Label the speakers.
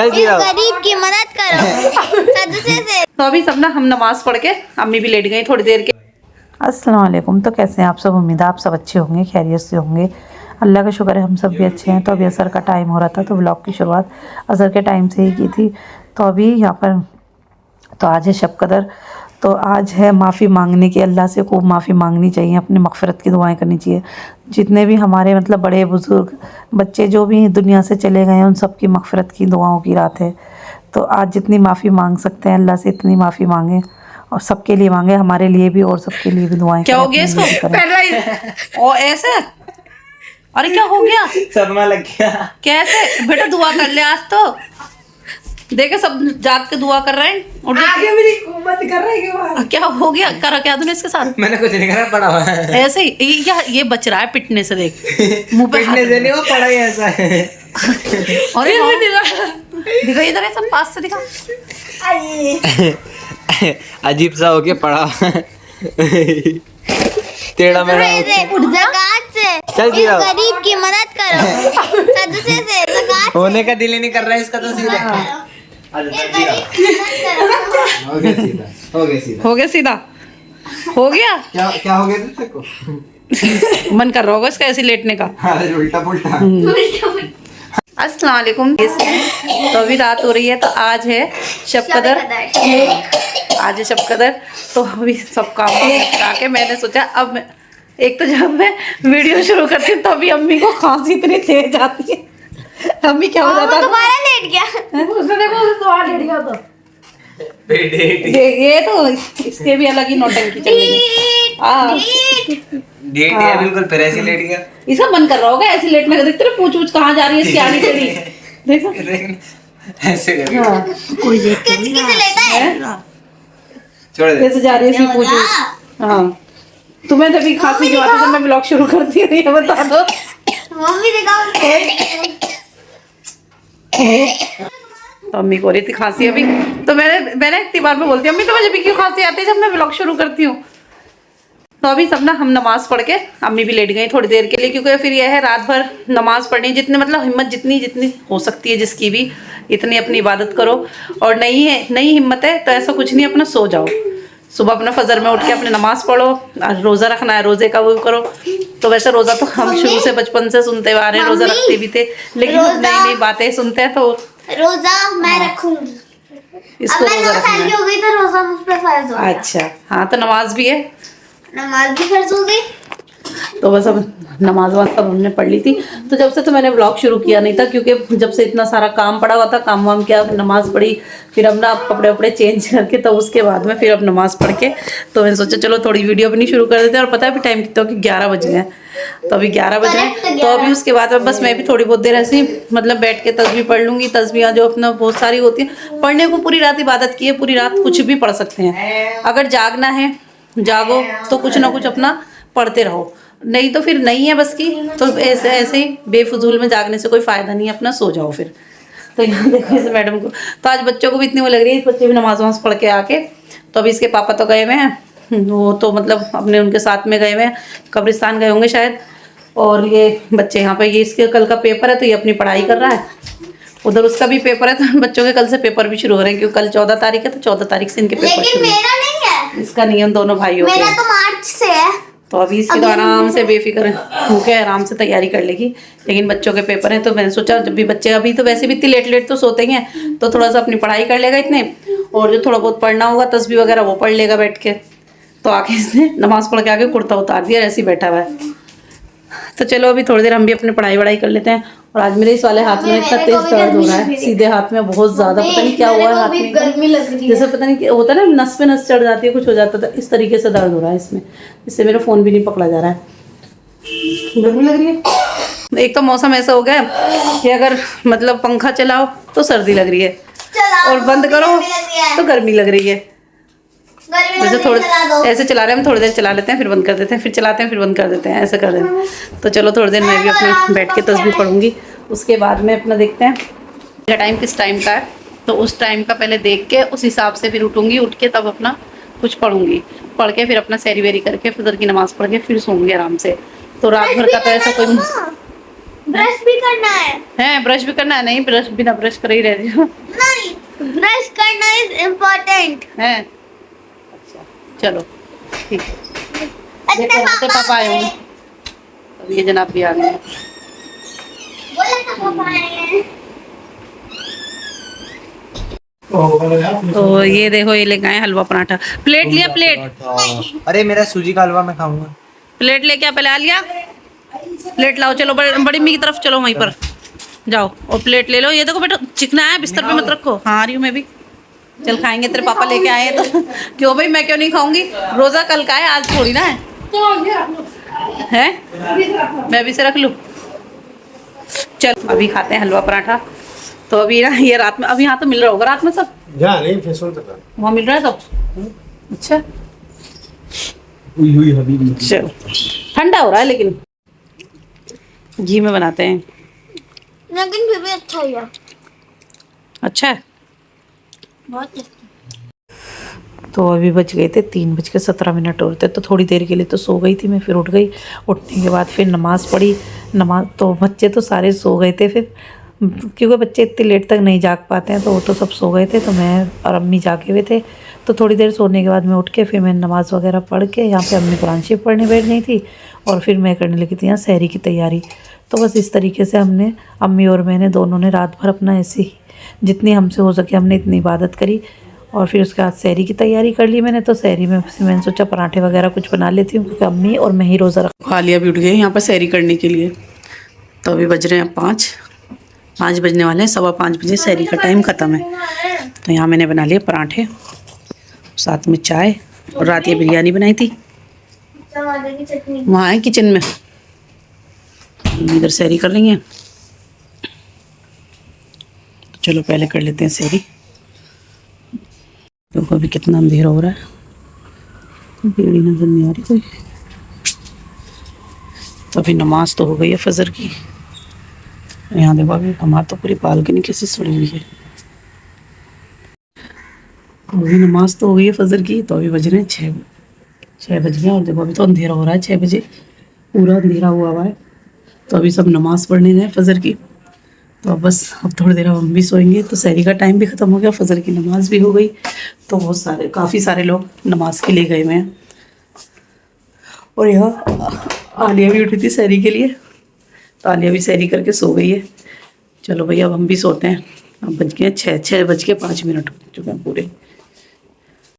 Speaker 1: चल
Speaker 2: इस गरीब की मदद करो सदसे से।
Speaker 3: तो अभी सब ना हम नमाज पढ़ के अम्मी भी लेट गई थोड़ी देर के। अस्सलाम वालेकुम। तो कैसे हैं आप सब? उम्मीद है आप सब अच्छे होंगे, खैरियत से होंगे। अल्लाह का शुक्र है हम सब भी अच्छे हैं। तो अभी असर का टाइम हो रहा था तो व्लॉग की शुरुआत असर के टाइम से ही की थी। तो अभी यहाँ पर तो आज है शब कदर। तो आज है माफ़ी मांगने की, अल्लाह से खूब माफ़ी मांगनी चाहिए, अपनी मग़फ़िरत की दुआएं करनी चाहिए। जितने भी हमारे मतलब बड़े बुज़ुर्ग बच्चे जो भी दुनिया से चले गए हैं उन सब की मग़फ़िरत की दुआओं की रात है। तो आज जितनी माफ़ी मांग सकते हैं अल्लाह से इतनी माफ़ी मांगें और सबके लिए मांगे, हमारे लिए भी और सबके लिए भी दुआएं क्या हो गया इसको? पहला ओ ऐसे, अरे क्या हो गया?
Speaker 1: सदमा लग गया।
Speaker 3: कैसे बेटा? दुआ कर ले आज तो देखे सब जाग के दुआ कर रहे हैं और
Speaker 4: आगे मेरी बंद कर रही है।
Speaker 3: क्या हो गया? करा क्या तूने इसके साथ?
Speaker 1: मैंने कुछ नहीं करा, पड़ा हुआ है
Speaker 3: ऐसे ही ये बच रहा है पिटने से। देख मुंह पे
Speaker 1: पिटने से नहीं, वो पड़ा ही ऐसा है।
Speaker 3: अरे दिखा इधर है, सब पास से दिखा।
Speaker 1: अजीब सा होके पड़ा टेढ़ा मेढ़ा
Speaker 2: ज़कात से
Speaker 1: चल
Speaker 2: इस गरीब की मदद करो सदसे से। ज़कात
Speaker 1: होने का दिल ही नहीं कर रहा है इसका तो सीधा।
Speaker 2: इस गरीब की मदद करो।
Speaker 1: हो गया सीधा, हो गया सीधा,
Speaker 3: हो गया सीधा, हो गया।
Speaker 1: क्या क्या हो गया तेरे को?
Speaker 3: मन कर रहा होगा इसका ऐसे लेटने का।
Speaker 1: अरे उल्टा पुल्टा।
Speaker 3: अस्सलाम वालेकुम। तो अभी रात हो रही है तो आज है शब कदर। आज है शब कदर। तो अभी सब काम निपटा के मैंने सोचा अब एक तो जब मैं वीडियो शुरू करती हूँ तभी अम्मी को खांसी इतनी तेज आती है। अम्मी क्या हो जाता है?
Speaker 2: दोबारा लेट गया।
Speaker 4: उसने देखो दोबारा लेट गया तो
Speaker 3: ये तो इसके भी अलग ही नौटंकी चल रही है।
Speaker 1: डेट है बिल्कुल, फिर ऐसे लेट गया।
Speaker 3: इसका मन कर रहा होगा ऐसे लेटने का। देखते पूछ पूछ कहाँ जा रही है इसकी आनी तेरी। देखो
Speaker 1: ऐसे कर
Speaker 3: कोई
Speaker 2: किसे लेता है?
Speaker 1: छोड़ दे।
Speaker 3: कैसे जा रही है इसकी पूछ पूछ। हाँ तुम्हें जब भी खांसी की आती है जब मैं ब्लॉग शुरू करती हूँ ये बता दो।
Speaker 2: मम्मी दिखाओ।
Speaker 3: तो अम्मी को रही थी खांसी अभी। तो मैंने इतनी बार में बोलती हूँ अम्मी तुम्हें जब क्यों खांसी आती है जब मैं ब्लॉग शुरू करती हूँ। तो अभी सब ना हम नमाज पढ़ के अम्मी भी लेट गई थोड़ी देर के लिए, क्योंकि फिर यह है रात भर नमाज पढ़नी। जितने मतलब हिम्मत जितनी हो सकती है जिसकी भी, इतनी अपनी इबादत करो। और नहीं हिम्मत है तो ऐसा कुछ नहीं, अपना सो जाओ। सुबह अपना फजर में उठ के अपने नमाज पढ़ो। रोज़ा रखना है रोज़े का वो करो। तो वैसे रोज़ा तो हम शुरू से बचपन से सुनते आ रहे हैं, रोज़ा रखते भी थे, लेकिन नई नई बातें सुनते हैं तो
Speaker 2: रोजा मैं रखूंगी।
Speaker 3: इसको
Speaker 2: अब मैं
Speaker 3: रोज़ा
Speaker 2: 9 साल की
Speaker 3: रखना
Speaker 2: हो गई तो रोजा मुझ पे फर्ज हो
Speaker 3: है।
Speaker 2: गया।
Speaker 3: अच्छा हाँ, तो नमाज भी है।
Speaker 2: नमाज भी फर्ज हो गई।
Speaker 3: तो बस अब नमाज वाज सब हमने पढ़ ली थी। तो जब से तो मैंने ब्लॉग शुरू किया नहीं था, क्योंकि जब से इतना सारा काम पड़ा हुआ था, काम वाम किया, नमाज पढ़ी, फिर अब ना कपड़े वपड़े चेंज करके तब उसके बाद में फिर अब नमाज पढ़ के तो मैंने सोचा चलो थोड़ी वीडियो अपनी शुरू कर देते हैं। और पता है अभी टाइम कितना कि 11 बज गए हैं। तो अभी 11 बज रहे हैं। तो अभी उसके बाद में बस मैं भी थोड़ी बहुत देर ऐसी मतलब बैठ के तस्बीह पढ़ लूँगी। तस्बीह जो अपना बहुत सारी होती है पढ़ने को, पूरी रात इबादत की है, पूरी रात कुछ भी पढ़ सकते हैं। अगर जागना है जागो तो कुछ ना कुछ अपना पढ़ते रहो, नहीं तो फिर नहीं है बस की तो ऐसे ही बेफजूल में जागने से कोई फ़ायदा नहीं है, अपना सो जाओ फिर। तो यहाँ देखो इस मैडम को तो आज बच्चों को भी इतनी वो लग रही है, बच्चे भी नमाज वमाज पढ़ के आके। तो अभी इसके पापा तो गए हुए हैं, वो तो मतलब अपने उनके साथ में गए हुए हैं, कब्रिस्तान गए होंगे शायद। और ये बच्चे यहाँ पर, ये इसके कल का पेपर है तो ये अपनी पढ़ाई कर रहा है। उधर उसका भी पेपर है तो बच्चों के कल से पेपर भी शुरू हो रहे हैं, क्योंकि कल 14 तारीख है तो 14 तारीख से इनके पेपर
Speaker 2: लेकिन
Speaker 3: शुरू।
Speaker 2: मेरा नहीं है,
Speaker 3: इसका नहीं है, उन दोनों भाइयों
Speaker 2: मेरा
Speaker 3: के।
Speaker 2: तो मार्च से है।
Speaker 3: तो अभी इसकी तो आराम से बेफिक्र होके आराम से तैयारी कर लेगी। लेकिन बच्चों के पेपर हैं तो मैंने सोचा जब भी बच्चे अभी तो वैसे भी इतनी लेट तो सोते ही हैं, तो थोड़ा सा अपनी पढ़ाई कर लेगा इतने, और जो थोड़ा बहुत पढ़ना होगा तस्बीह वगैरह वो पढ़ लेगा बैठ के। तो आके इसने नमाज पढ़ के आके कुर्ता उतार दिया, ऐसे ही बैठा हुआ है। तो चलो अभी थोड़ी देर हम भी अपनी पढ़ाई वढ़ाई कर लेते हैं। और आज मेरे इस वाले हाथ में इतना तेज दर्द हो रहा है, सीधे हाथ में बहुत ज़्यादा, पता नहीं क्या हुआ है हाथ में,
Speaker 2: गर्मी लग रही है।
Speaker 3: जैसे पता नहीं क्या होता है ना, नस पे नस चढ़ जाती है, कुछ हो जाता था, इस तरीके से दर्द हो रहा है इसमें। इससे मेरा फ़ोन भी नहीं पकड़ा जा रहा है, गर्मी लग रही है। एक तो मौसम ऐसा हो गया कि अगर मतलब पंखा चलाओ तो सर्दी लग रही है और बंद करो तो गर्मी लग रही है। वैसे थोड़े ऐसे चला रहे हैं हम, थोड़ी देर चला लेते हैं फिर बंद कर देते हैं, फिर चलाते हैं फिर बंद कर देते हैं, ऐसा कर देते हैं। तो चलो थोड़ी देर मैं भी अपना बैठ के तस्बीह पढ़ूंगी, उसके बाद में अपना देखते हैं मेरा टाइम किस टाइम का है। तो उस टाइम का पहले देख के उस हिसाब से फिर उठूंगी, उठ के तब अपना कुछ पढ़ूंगी, पढ़ के फिर अपना सैरी वेरी करके फजर की नमाज़ पढ़ के फिर सोऊंगी आराम से। तो रात भर का तो ऐसा कोई
Speaker 2: ब्रश भी करना है।
Speaker 3: ब्रश भी करना है? नहीं, ब्रश बिना ब्रश कर ही रह रही हूँ।
Speaker 2: नहीं, ब्रश करना इज इम्पोर्टेंट
Speaker 3: है। अच्छा चलो ठीक है।
Speaker 2: अच्छा
Speaker 3: देखो पापा आए होंगे। अब ये जनाब भी आ गए हैं।
Speaker 2: बोला था पापा आए हैं।
Speaker 3: तो ये देखो ये लेके आए हलवा पराठा। प्लेट लिया? प्लेट
Speaker 1: अरे मेरा सूजी का हलवा मैं खाऊंगा।
Speaker 3: प्लेट लेके आ, पहले आ लिया? प्लेट लाओ, चलो बड़ी मम्मी की तरफ चलो, वहीं पर जाओ और प्लेट ले लो। ये देखो बेटा चिकना है, बिस्तर पे मत रखो। हाँ आ रही हूँ मैं भी। चल खाएंगे, तेरे पापा लेके आए हैं तो क्यों भाई, मैं क्यों नहीं खाऊंगी? रोजा कल का है, आज थोड़ी ना है। हैं? मैं भी से रख लूँ? चल अभी खाते हैं हलवा पराठा। तो अभी ना ये रात में, अभी यहाँ तो मिल रहा होगा रात में सब?
Speaker 5: नहीं फेस्टिवल तक
Speaker 3: वहाँ मिल रहा है सब? अच्छा चलो, ठंडा हो रहा है लेकिन घी में बनाते हैं।
Speaker 2: लेकिन फिर भी अच्छा ही है,
Speaker 3: अच्छा है।
Speaker 2: बहुत टेस्टी।
Speaker 3: तो अभी बज गए थे 3:17 और थे। तो थोड़ी देर के लिए तो सो गई थी मैं, फिर उठ गई। उठने के बाद फिर नमाज़ पढ़ी। नमाज तो बच्चे तो सारे सो गए थे फिर, क्योंकि बच्चे इतनी लेट तक नहीं जाग पाते हैं, तो वो तो सब सो गए थे। तो मैं और अम्मी जागे हुए थे। तो थोड़ी देर सोने के बाद मैं उठ के फिर मैंने नमाज़ वगैरह पढ़ के, यहाँ पे अम्मी कुरान शरीफ पढ़ने बैठ गई थी और फिर मैं करने लगी थी यहाँ सहरी की तैयारी। तो बस इस तरीके से हमने, अम्मी और मैंने दोनों ने रात भर अपना ऐसे ही जितनी हमसे हो सके हमने इतनी इबादत करी। और फिर उसके बाद सहरी की तैयारी कर ली मैंने। तो सहरी में मैंने सोचा पराठे वगैरह कुछ बना लेती हूँ, क्योंकि अम्मी और मैं ही रोज़ा खा लिया। भी उठ गए यहाँ पर सहरी करने के लिए। तो अभी बज रहे हैं 5 बजने वाले हैं। 5:15 बजे सहरी का टाइम ख़त्म है। तो यहाँ मैंने बना लिए पराठे, साथ में चाय, और रात ये बिरयानी बनाई थी।
Speaker 2: टमाटर की चटनी
Speaker 3: वहाँ है किचन में, इधर सहरी कर रही हैं। तो चलो पहले कर लेते हैं सहरी। देखो अभी कितना अंधेरा हो रहा है, बेड़ी नजर नहीं आ रही कोई। तो अभी नमाज तो हो गई है फजर की। यहाँ देखो अभी हमारी तो पूरी बालकनी कैसी सड़ी हुई है। अभी नमाज तो हो गई है फजर की। तो अभी बज रहे हैं 6 बज गए। और देखो अभी तो अंधेरा हो रहा है, 6 बजे पूरा अंधेरा हुआ है। तो अभी सब नमाज़ पढ़ने गए फजर की। तो अब बस अब थोड़ी देर हम भी सोएंगे। तो सहरी का टाइम भी ख़त्म हो गया, फजर की नमाज़ भी हो गई। तो बहुत काफ़ी सारे लोग नमाज के लिए गए हुए हैं। और यहाँ आलिया भी उठी थी सहरी के लिए। तो आलिया भी सहरी करके सो गई है। चलो भैया अब हम भी सोते हैं। अब बज गए 6 बज के 5 मिनट हो चुके हैं पूरे।